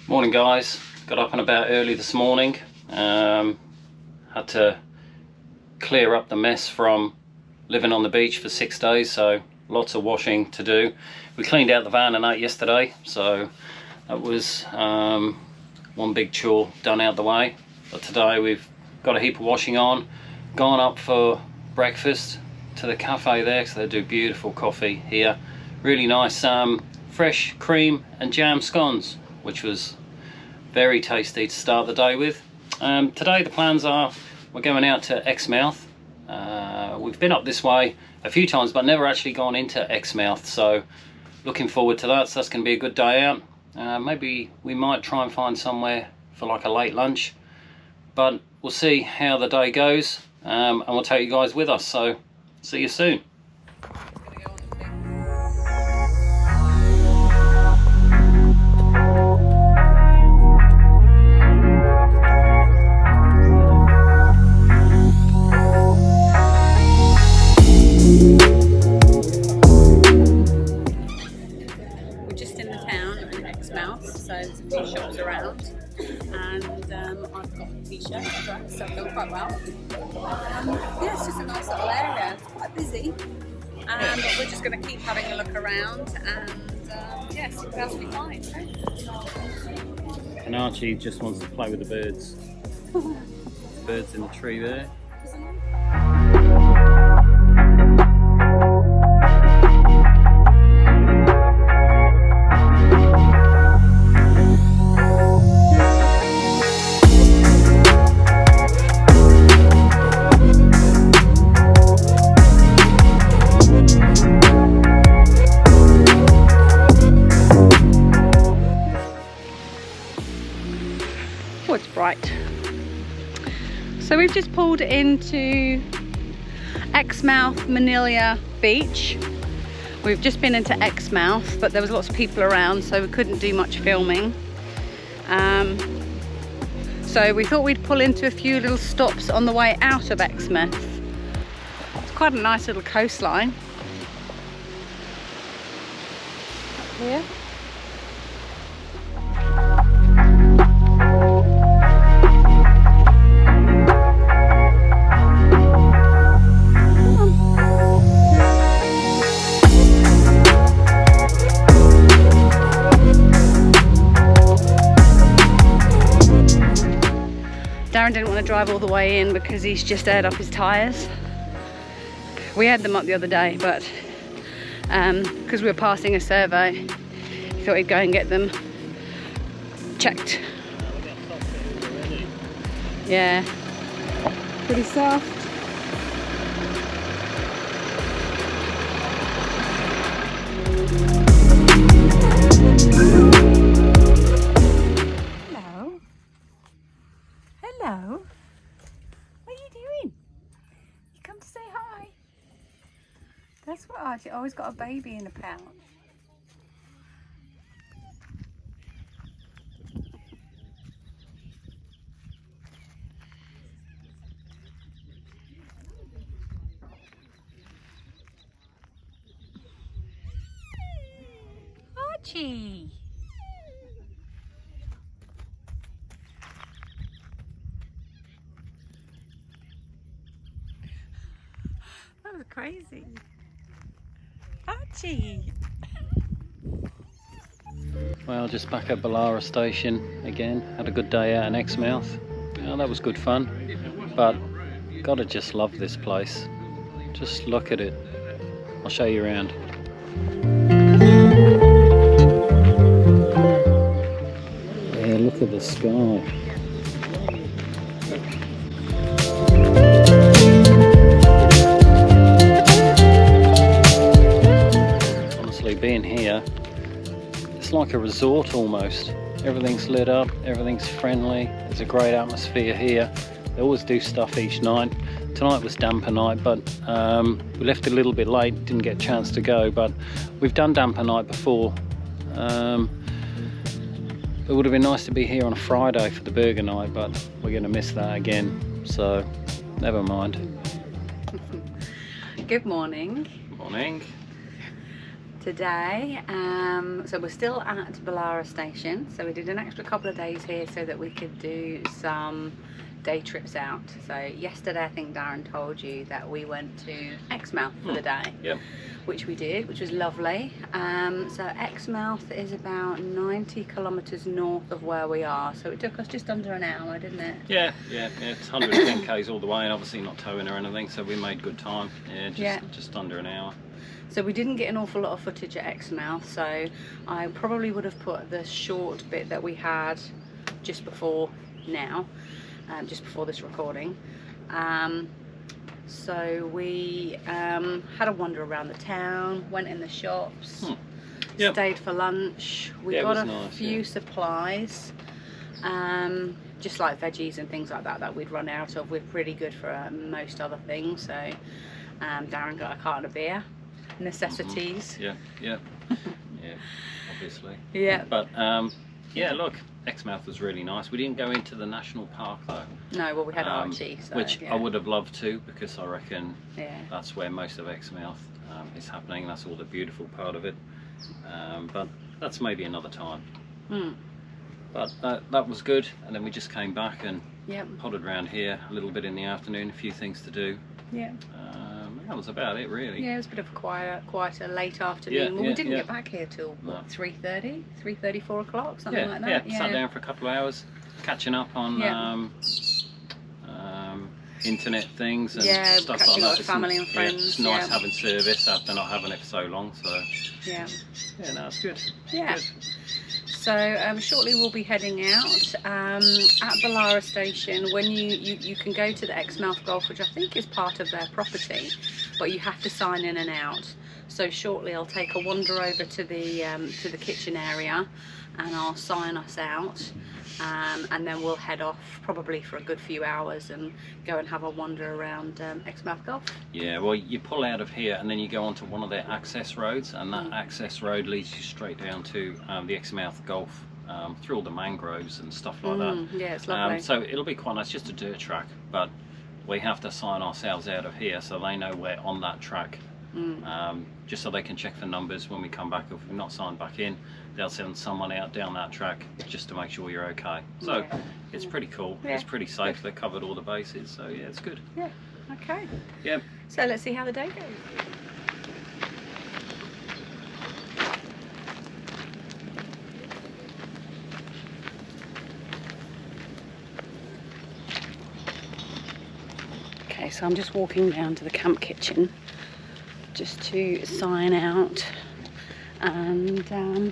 Morning guys, got up and about early this morning. Had to clear up the mess from living on the beach for 6 days, so lots of washing to do. We cleaned out the van and that yesterday, so that was one big chore done out the way. But today we've got a heap of washing on, gone up for breakfast to the cafe there because they do beautiful coffee here. Really nice fresh cream and jam scones, which was very tasty to start the day with. Today the plans are we're going out to Exmouth. We've been up this way a few times but never actually gone into Exmouth, so looking forward to that. So that's going to be a good day out. Maybe we might try and find somewhere for like a late lunch, but we'll see how the day goes, and we'll take you guys with us, so see you soon. So there's a few shops around, and I've got a t-shirt, so I've done quite well. Yeah, it's just a nice little area. It's quite busy, but we're just going to keep having a look around, and yeah, see what else we find. And Archie just wants to play with the birds. Birds in the tree there. It's bright. So we've just pulled into Exmouth Manila Beach. We've just been into Exmouth, but there was lots of people around, so we couldn't do much filming. So we thought we'd pull into a few little stops on the way out of Exmouth. It's quite a nice little coastline up here. Darren didn't want to drive all the way in because he's just aired up his tyres. We had them up the other day, but because we were passing a survey, he thought he'd go and get them checked. Yeah, pretty soft. Hello. What are you doing? You come to say hi. That's what Archie always got, a baby in a pouch. Archie. That was crazy. Archie! Well, just back at Bullara Station again. Had a good day out in Exmouth. Yeah, that was good fun. But gotta just love this place. Just look at it. I'll show you around. Yeah, look at the sky. Being here, it's like a resort almost. Everything's lit up, everything's friendly, there's a great atmosphere here. They always do stuff each night. Tonight was damper night, but we left a little bit late, didn't get a chance to go, but we've done damper night before. It would have been nice to be here on a Friday for the burger night, but we're going to miss that again, so never mind. Good morning. Morning. today. So we're still at Bullara Station, so we did an extra couple of days here so that we could do some day trips out. So yesterday I think Darren told you that we went to Exmouth for the day. Yep. Which we did, which was lovely. So Exmouth is about 90 kilometres north of where we are, so it took us just under an hour, didn't it? Yeah, it's 110 k's all the way, and obviously not towing or anything, so we made good time. Just under an hour. So we didn't get an awful lot of footage at Exmouth, so I probably would have put the short bit that we had just before now, just before this recording. So we had a wander around the town, went in the shops, stayed for lunch. We got a few supplies, just like veggies and things like that we'd run out of. We're pretty good for most other things, so Darren got a carton of beer. Necessities. Yeah, obviously. Yeah. But yeah, look, Exmouth was really nice. We didn't go into the national park though. No, well we had Archie, so, which I would have loved to, because I reckon that's where most of Exmouth is happening. That's all the beautiful part of it. But that's maybe another time. But that was good, and then we just came back and potted around here a little bit in the afternoon. A few things to do. That was about it, really. Yeah, it was a bit of a quieter late afternoon. Well, we didn't get back here till what, 3:30, 4 o'clock, something like that. Yeah, sat down for a couple of hours, catching up on internet things and stuff like that. Up with family and friends. It's nice having service after not having it for so long. So yeah, no, it's good. Yeah. Good. So shortly we'll be heading out at Bullara Station. When you can go to the Exmouth Golf, which I think is part of their property, but you have to sign in and out. So shortly I'll take a wander over to the kitchen area, and I'll sign us out, and then we'll head off probably for a good few hours and go and have a wander around Exmouth Golf. Yeah, well, you pull out of here and then you go onto one of their access roads, and that access road leads you straight down to the Exmouth Golf, through all the mangroves and stuff like that. Yeah, it's lovely. So it'll be quite nice, just a dirt track, but we have to sign ourselves out of here so they know we're on that track. Just so they can check the numbers when we come back. If we're not signed back in, they'll send someone out down that track just to make sure you're okay. So it's pretty cool. It's pretty safe. They covered all the bases, so yeah, it's good. Yeah. Okay. Yeah. So let's see how the day goes. Okay, so I'm just walking down to the camp kitchen just to sign out and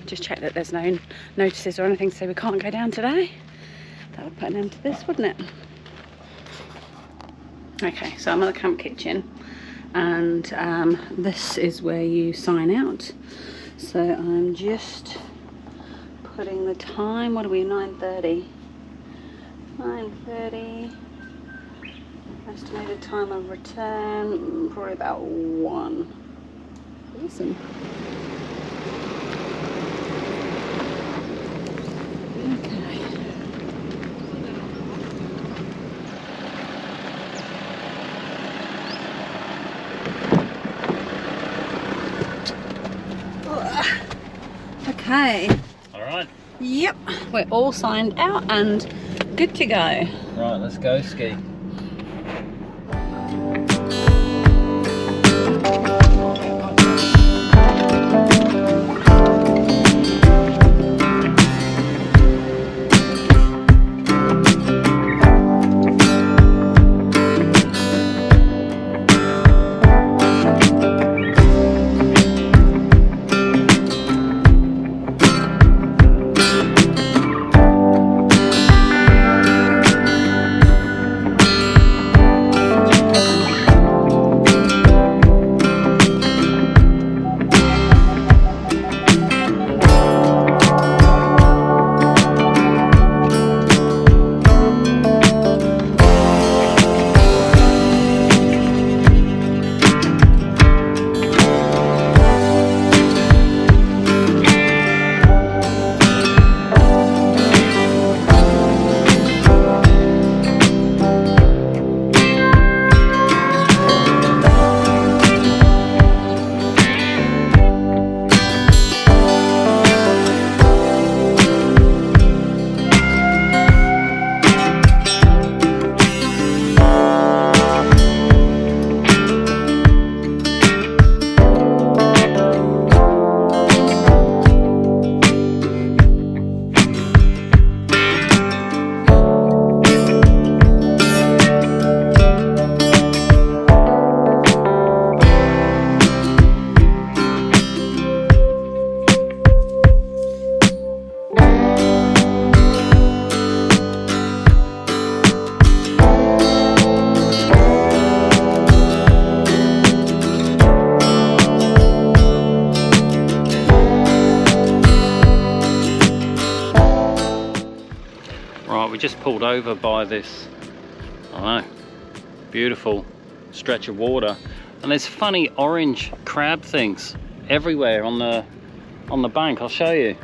just check that there's no notices or anything to say we can't go down today. That would put an end to this, wouldn't it? Okay, so I'm at the camp kitchen, and this is where you sign out. So I'm just putting the time. What are we, 9:30? 9:30. Estimated time of return, probably about 1. Awesome. Okay. Okay. All right. Yep, we're all signed out and good to go. Right, let's go ski. we just pulled over by this, I don't know, beautiful stretch of water, and there's funny orange crab things everywhere on the bank. I'll show you.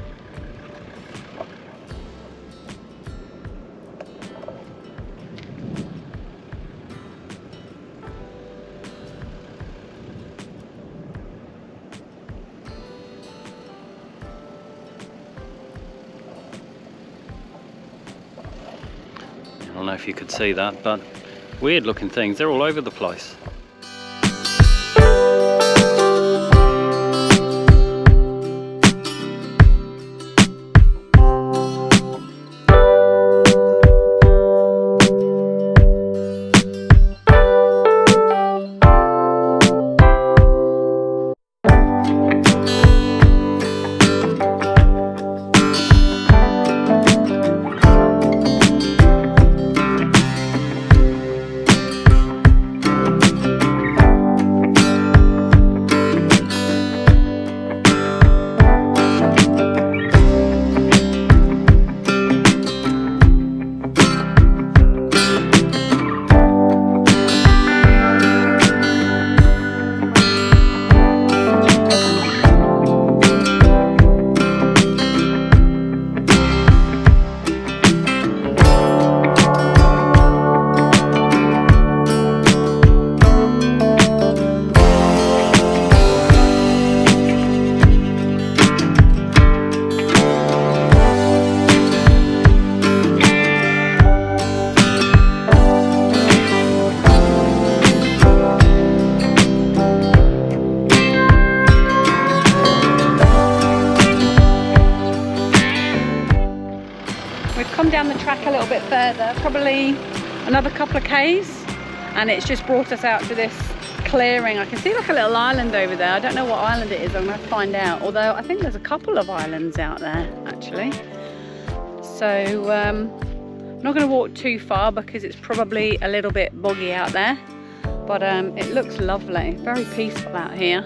I don't know if you could see that, but weird looking things. They're all over the place. Come down the track a little bit further, probably another couple of k's, and it's just brought us out to this clearing. I can see like a little island over there. I don't know what island it is. I'm going to find out, although I think there's a couple of islands out there actually. So I'm not going to walk too far because it's probably a little bit boggy out there, but it looks lovely, very peaceful out here.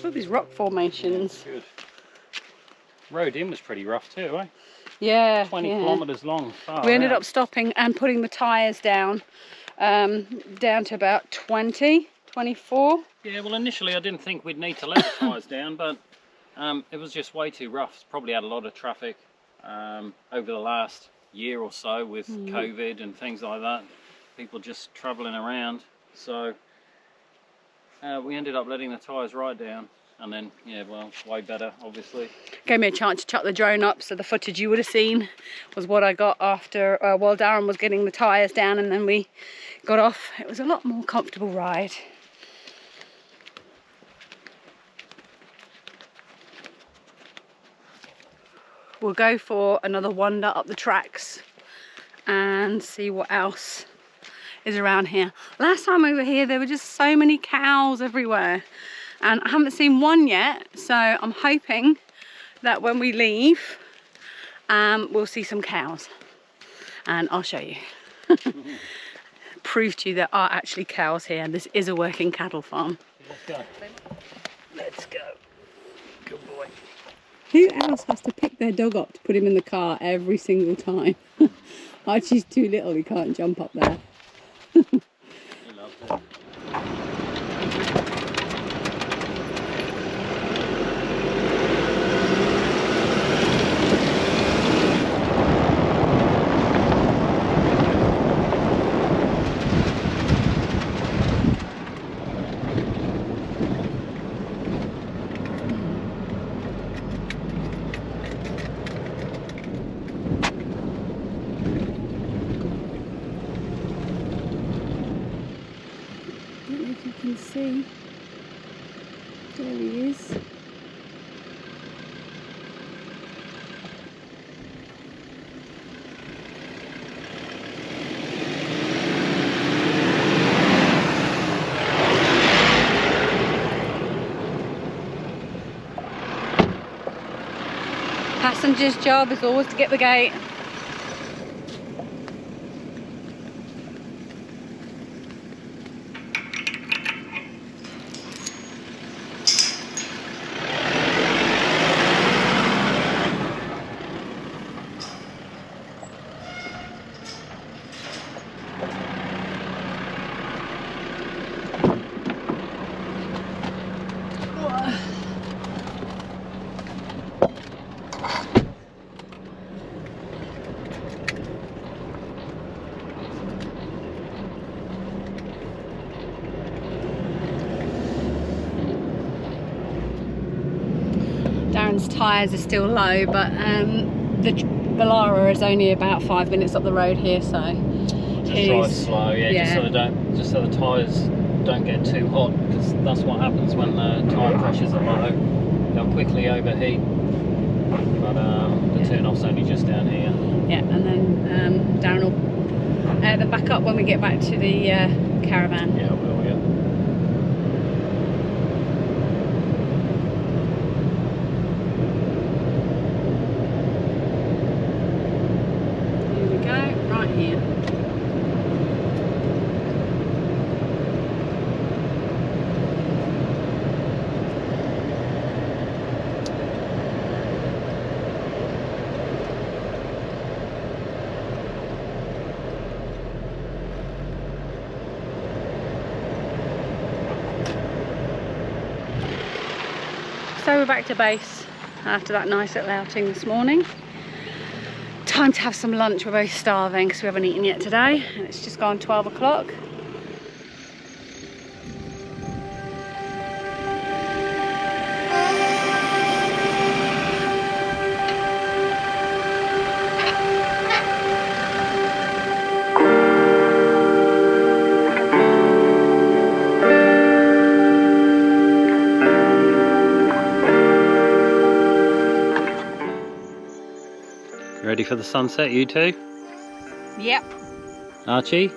All these rock formations. Good. Road in was pretty rough too, eh? Yeah. 20 kilometres long. We ended up stopping and putting the tyres down, down to about 20, 24. Yeah, well initially I didn't think we'd need to let the tyres down, but it was just way too rough. It's probably had a lot of traffic over the last year or so with COVID and things like that. People just travelling around. So we ended up letting the tyres right down, and then, yeah, well, way better, obviously. Gave me a chance to chuck the drone up, so the footage you would have seen was what I got after, while Darren was getting the tyres down, and then we got off. It was a lot more comfortable ride. We'll go for another wander up the tracks and see what else is around here. Last time over here there were just so many cows everywhere, and I haven't seen one yet, so I'm hoping that when we leave we'll see some cows, and I'll show you. Prove to you there are actually cows here, and this is a working cattle farm. Let's go. Let's go. Who else has to pick their dog up to put him in the car every single time? Archie's too little, he can't jump up there. He loves it. I don't know if you can see. There he is. Passenger's job is always to get the gate. Darren's tyres are still low, but the Bullara is only about 5 minutes up the road here, so just drive slow, just so the tyres don't get too hot, because that's what happens when the tyre pressures are low. They'll quickly overheat. But the turn-off's only just down here. Yeah, and then Darren will then back up when we get back to the caravan. Yeah, we will. So we're back to base after that nice little outing this morning. Time to have some lunch. We're both starving because we haven't eaten yet today, and it's just gone 12 o'clock. Ready for the sunset, you two? Yep. Archie? So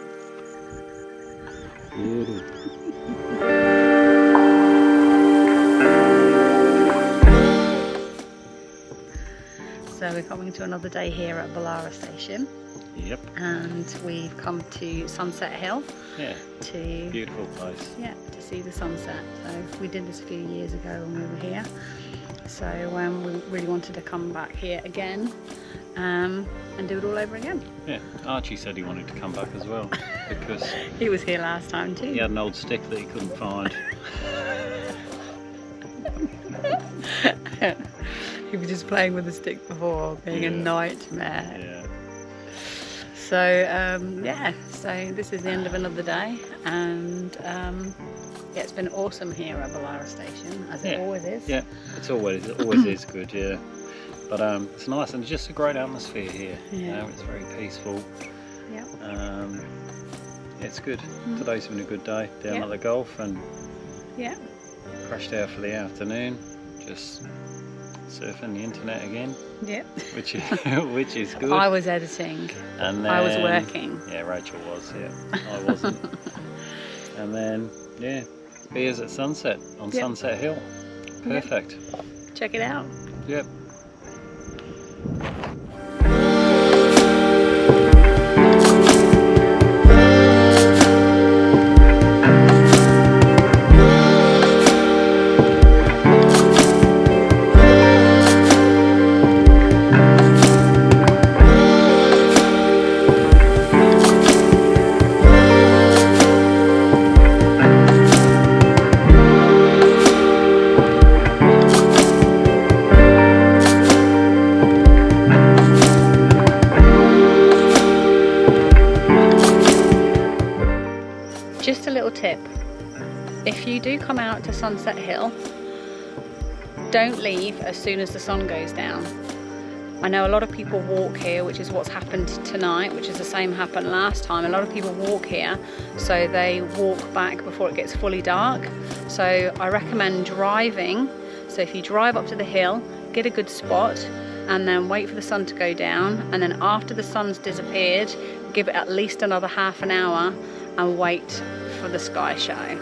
we're coming to another day here at Bullara Station. Yep. And we've come to Sunset Hill. Yeah. To beautiful place. Yeah, to see the sunset. So we did this a few years ago when we were here. So we really wanted to come back here again. And do it all over again. Yeah, Archie said he wanted to come back as well because he was here last time too. He had an old stick that he couldn't find. He was just playing with the stick before, being a nightmare. Yeah. So so this is the end of another day, and it's been awesome here at Bullara Station, as it always is. Yeah, it always is good. Yeah. But it's nice, and it's just a great atmosphere here. Yeah. You know, it's very peaceful. Yeah. It's good. Today's been a good day down at the Gulf, and crashed out for the afternoon, just surfing the internet again. Yeah. Which is good. I was editing. And then, I was working. Yeah, Rachel was. Yeah, I wasn't. And then beers at sunset on Sunset Hill. Perfect. Check it out. Yep. Just a little tip. If you do come out to Sunset Hill, don't leave as soon as the sun goes down. I know a lot of people walk here, which is what's happened tonight, which is the same happened last time. A lot of people walk here, so they walk back before it gets fully dark. So I recommend driving. So if you drive up to the hill, get a good spot, and then wait for the sun to go down. And then after the sun's disappeared, give it at least another half an hour and wait for the sky show.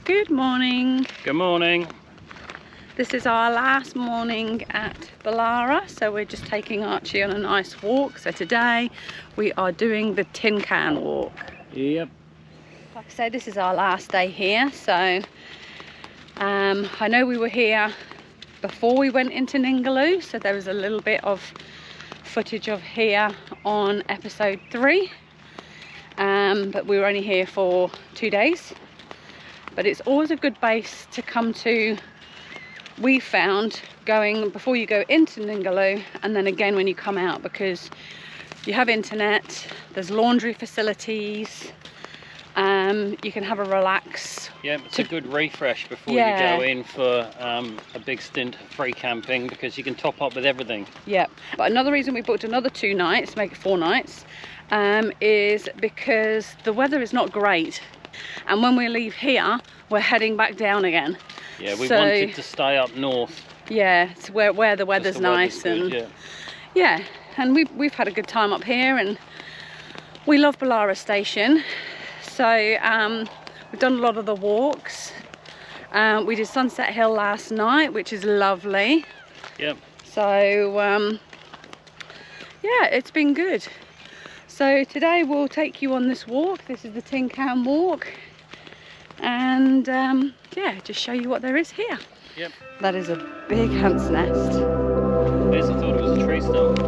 Good morning. Good morning. This is our last morning at Bullara, so we're just taking Archie on a nice walk. So today we are doing the tin can walk. Yep. Like I said, this is our last day here, so I know we were here before we went into Ningaloo, so there was a little bit of footage of here on episode 3, but we were only here for 2 days. But it's always a good base to come to, we found, going before you go into Ningaloo and then again when you come out, because you have internet, there's laundry facilities, you can have a relax. Yeah, it's a good refresh before you go in for a big stint of free camping, because you can top up with everything. Yeah, but another reason we booked another 2 nights, make it 4 nights, is because the weather is not great. And when we leave here, we're heading back down again. Yeah, we wanted to stay up north. Yeah, it's where the weather's nice good, and yeah, and we've had a good time up here, and we love Bullara Station. So we've done a lot of the walks. We did Sunset Hill last night, which is lovely. Yep. So yeah, it's been good. So today we'll take you on this walk. This is the Tin Can Walk, and yeah, just show you what there is here. Yep. That is a big hunt's nest. Yes, I thought it was a tree stump.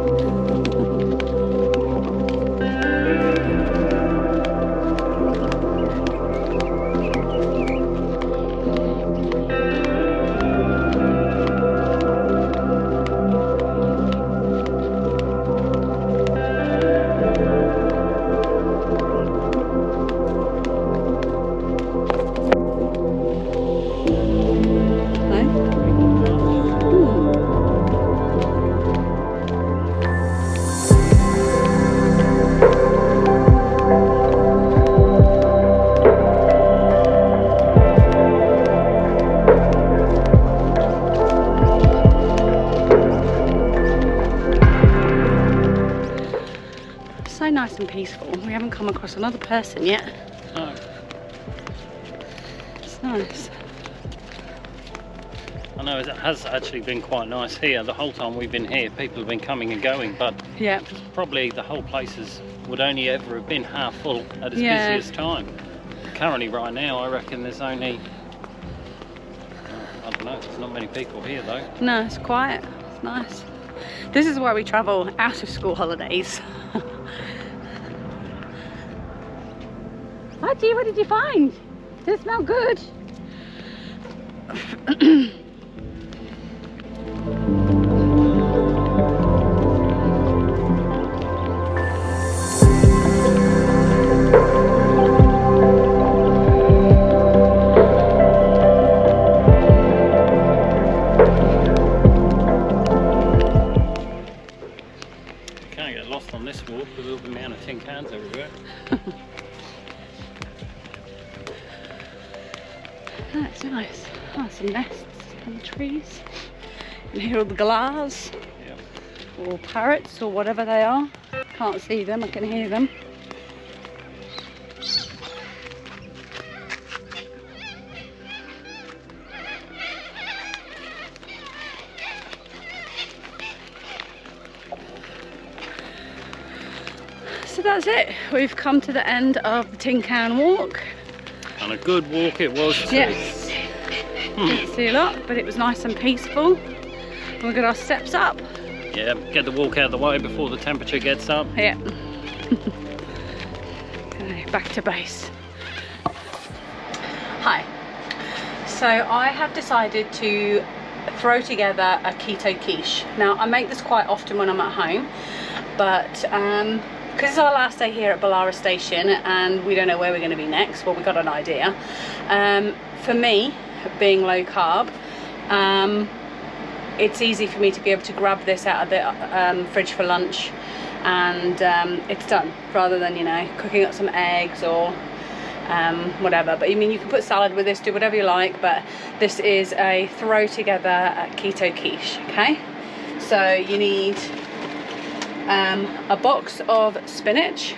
Nice and peaceful. We haven't come across another person yet. No. It's nice. I know it has actually been quite nice here. The whole time we've been here, people have been coming and going, but yeah, probably the whole place would only ever have been half full at its busiest time. Currently, right now, I reckon there's only, I don't know, there's not many people here though. No, it's quiet. It's nice. This is why we travel out of school holidays. Hi G, what did you find? Does it smell good? Can't get lost on this walk with all the amount of tin cans everywhere. That's nice. Oh, some nests and trees. You can hear all the galahs, or parrots, or whatever they are. Can't see them, I can hear them. So that's it. We've come to the end of the tin can walk. And a good walk it was too. Yes. Didn't see a lot, but it was nice and peaceful. We got our steps up. Yeah, get the walk out of the way before the temperature gets up. Yeah. Okay, back to base. Hi. So I have decided to throw together a keto quiche. Now I make this quite often when I'm at home, but because it's our last day here at Bullara Station and we don't know where we're going to be next, well, we got an idea. For me, being low carb, it's easy for me to be able to grab this out of the fridge for lunch and it's done, rather than, you know, cooking up some eggs or whatever. But I mean, you can put salad with this, do whatever you like, but this is a throw together keto quiche. Okay, so you need a box of spinach,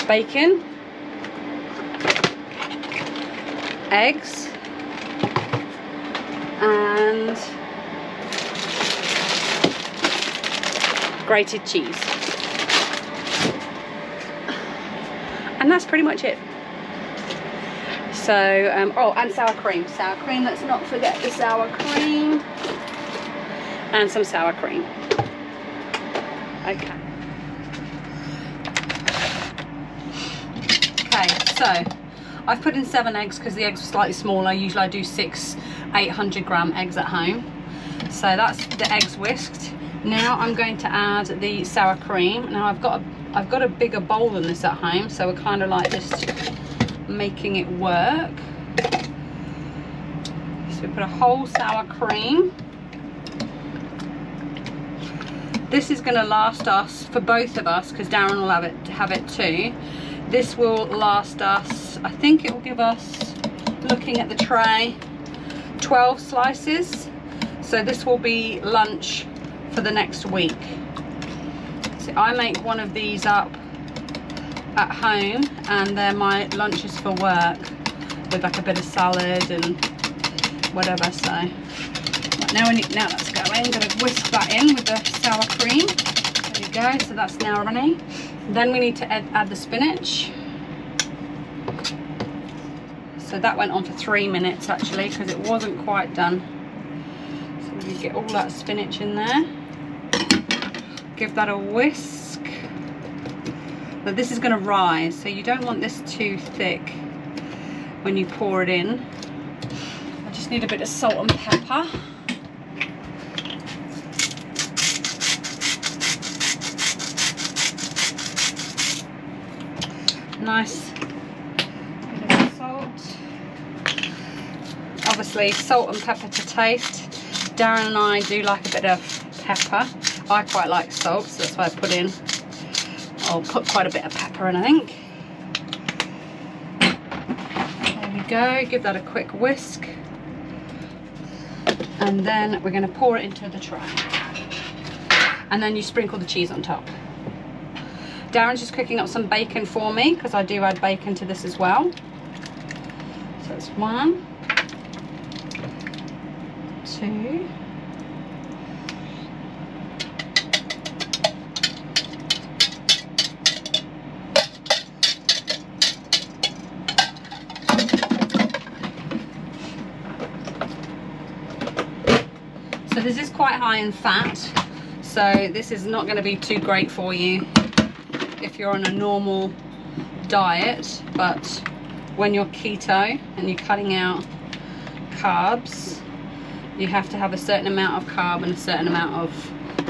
bacon, eggs, and grated cheese. And that's pretty much it. So, oh, and sour cream. Sour cream, let's not forget the sour cream. And some sour cream. Okay. Okay, so I've put in 7 eggs because the eggs were slightly smaller. Usually I do 6 800-gram eggs at home. So that's the eggs whisked. Now I'm going to add the sour cream. Now I've got a bigger bowl than this at home, so we're kind of like just making it work. So we put a whole sour cream. This is going to last us, for both of us, because Darren will have it too. This will last us, I think it will give us, looking at the tray, 12 slices. So this will be lunch for the next week. So I make one of these up at home and they're my lunches for work, with like a bit of salad and whatever. So now that's going. I'm going to whisk that in with the sour cream. There we go. So that's now running. Then we need to add the spinach. So that went on for 3 minutes actually, because it wasn't quite done. So we get all that spinach in there. Give that a whisk. But this is going to rise, so you don't want this too thick when you pour it in. I just need a bit of salt and pepper. Nice bit of salt. Obviously salt and pepper to taste. Darren and I do like a bit of pepper. I quite like salt, so that's why I'll put quite a bit of pepper in, I think. There we go, give that a quick whisk. And then we're going to pour it into the tray. And then you sprinkle the cheese on top. Darren's just cooking up some bacon for me, because I do add bacon to this as well. So that's 1, 2. So this is quite high in fat, so this is not going to be too great for you if you're on a normal diet, but when you're keto and you're cutting out carbs, you have to have a certain amount of carb and a certain amount of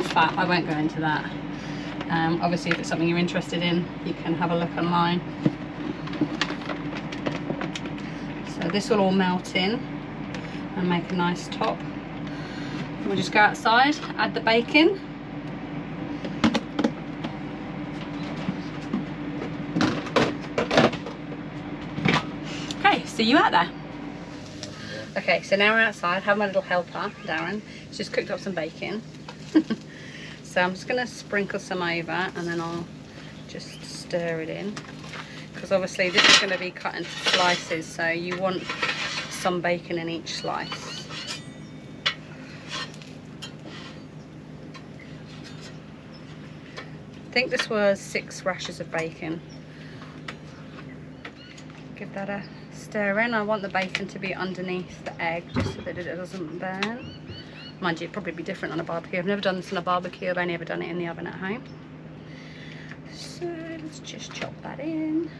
fat. I won't go into that. Obviously, if it's something you're interested in, you can have a look online. So this will all melt in and make a nice top. We'll just go outside, add the bacon. Okay, see you out there. Okay, so now we're outside. Have my little helper, Darren. He's just cooked up some bacon. So I'm just going to sprinkle some over and then I'll just stir it in. Because obviously this is going to be cut into slices, so you want some bacon in each slice. I think this was 6 rashers of bacon. Give that a stir in. I want the bacon to be underneath the egg just so that it doesn't burn. Mind you, it'd probably be different on a barbecue. I've never done this on a barbecue. I've only ever done it in the oven at home. So let's just chop that in.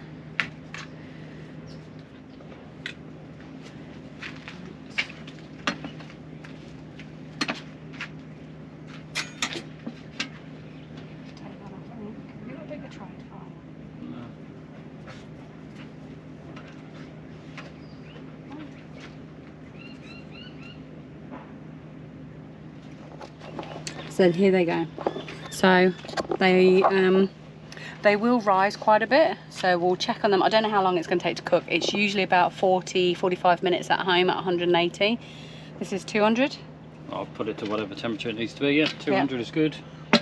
So here they go. So they will rise quite a bit, so we'll check on them. I don't know how long it's going to take to cook. It's usually about 40-45 minutes at home at 180. This is 200. I'll put it to whatever temperature it needs to be. Yeah, 200 is good.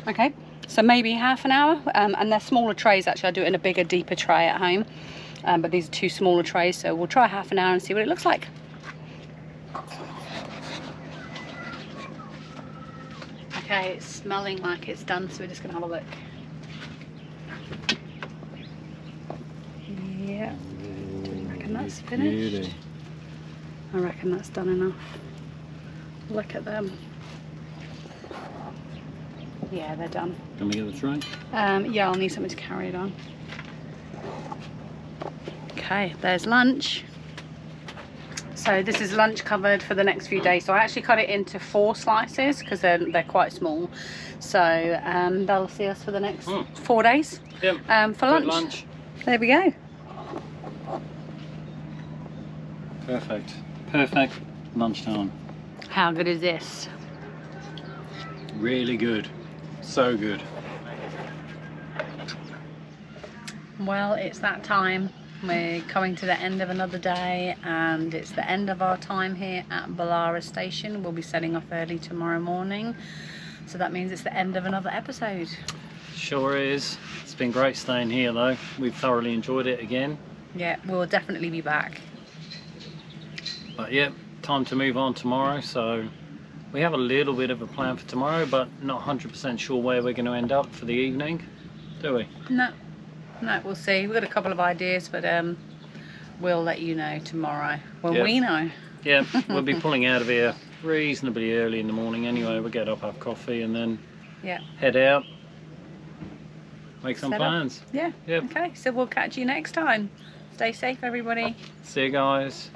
Okay, so maybe half an hour. And they're smaller trays actually. I do it in a bigger, deeper tray at home, but these are 2 smaller trays, so we'll try half an hour and see what it looks like. Okay, it's smelling like it's done, so we're just going to have a look. Yeah. Do you reckon that's finished? Beauty. I reckon that's done enough. Look at them. Yeah, they're done. Can we get the tray? Yeah, I'll need something to carry it on. Okay, there's lunch. So this is lunch covered for the next few days. So I actually cut it into 4 slices because they're quite small. So they'll see us for the next 4 days. Yep. For lunch. There we go. Perfect. Perfect lunchtime. How good is this? Really good. So good. Well, it's that time. We're coming to the end of another day and it's the end of our time here at Bullara Station. We'll be setting off early tomorrow morning. So that means it's the end of another episode. Sure is. It's been great staying here though. We've thoroughly enjoyed it again. Yeah, we'll definitely be back. But yeah, time to move on tomorrow. So we have a little bit of a plan for tomorrow, but not 100% sure where we're going to end up for the evening, do we? No, we'll see. We've got a couple of ideas, but we'll let you know tomorrow when we know. Yeah, we'll be pulling out of here reasonably early in the morning anyway. We'll get up, have coffee and then head out, make some plans. Yeah. Yep. Okay, so we'll catch you next time. Stay safe, everybody. See you guys.